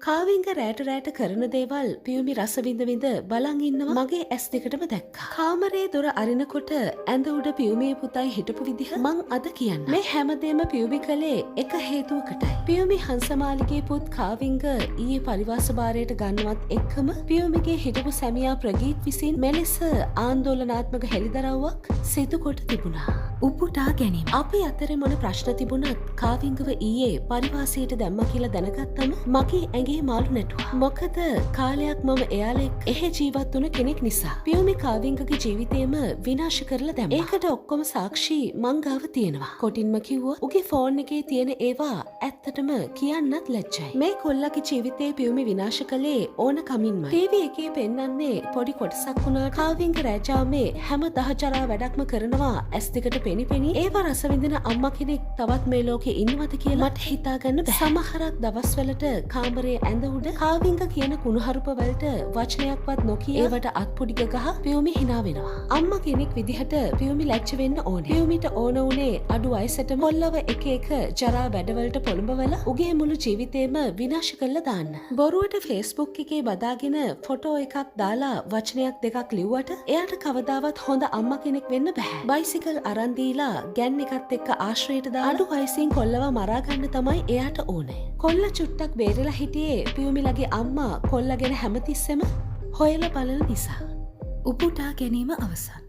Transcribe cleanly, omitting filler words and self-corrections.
කාවින්ග රෑට රෑට කරන දේවල් පියුමි රස විඳ විඳ බලන් ඉන්නවා මගේ ඇස් දෙකටම දැක්කා. කාමරේ දොර අරිනකොට ඇඳ උඩ පියුමියේ පුතයි හිටපු විදිහ මං අද කියන්න. මේ හැමදේම පියුමි කළේ එක හේතුවකටයි. පියුමි හංසමාලිගේ පුත් කාවින්ග ඊයේ පරිවාස භාරයට ගන්නවත් එක්කම පියුමිගේ හිටපු සැමියා ප්‍රගීත් විසින් මෙලෙස ආන්දෝලනාත්මක හෙළිදරව්වක් සිදු කොට තිබුණා. උපුටා ගැනීම. අපි අතරේ මොන ප්‍රශ්න තිබුණත් කාවින්ගව ඊයේ පරිවාසයට දැම්මා කියලා දැනගත්තම මගේ ඇඟේ මාළු නැටුවා. මොකද කාලයක් මම එයාලා එක්ක එහෙ ජීවත් වුණ කෙනෙක් නිසා. පියුමි කාවින්ගගේ ජීවිතේම විනාශ කරලා දැම්මා. ඒකට ඔක්කොම සාක්ෂි මං ගාව තියෙනවා. කොටින්ම කිව්වා උගේ ෆෝන් එකේ තියෙන ඒවා ඇත්තටම කියන්නත් ලැජ්ජයි. මේ කොල්ලගේ ජීවිතේ පියුමි විනාශ කළේ ඕන කමින්මයි. ටීවී එකේ පෙන්නන්නේ පොඩි කොටසක් වුණා කාවින්ග රැජාමේ හැම දහචරා වැඩක්ම කරනවා ඇස් දෙකට පෙනිපෙනී ඒව රස විඳින අම්මා කෙනෙක් තවත් මේ ලෝකේ ඉන්නවද කියලා මට හිතාගන්න බැහැ. සමහරක් දවස්වලට කාමරේ ඇඳ උඩ කාවින්ග කියන කුණුහරුප වලට වචනයක්වත් නොකිය ඒවට අත්පොඩිග ගහ පියුමි hina වෙනවා. අම්මා කෙනෙක් විදිහට පියුමි ලැජ්ජ වෙන්න ඕනේ. පියුමිට ඕන උනේ අඩු වයසටම කොල්ලව එක එක ජරා වැඩවලට පොළඹවලා උගේ මුළු ජීවිතේම විනාශ කරලා දාන්න. බොරුවට Facebook එකේ බදාගෙන ෆොටෝ එකක් දාලා වචනයක් දෙකක් ලිව්වට එයාට කවදාවත් හොඳ අම්මා කෙනෙක් වෙන්න බෑ. බයිසිකල් අරන් දීලා ගැන් එකත් එක්ක ආශ්‍රයයට දාලා අඩු වයසින් කොල්ලව මරා ගන්න තමයි එයාට ඕනේ. කොල්ල චුට්ටක් බේරලා හිටියේ පියුමිලගේ අම්මා කොල්ල ගැන හැමතිස්සෙම හොයලා බලන නිසා. උපුටා ගැනීම අවසන්.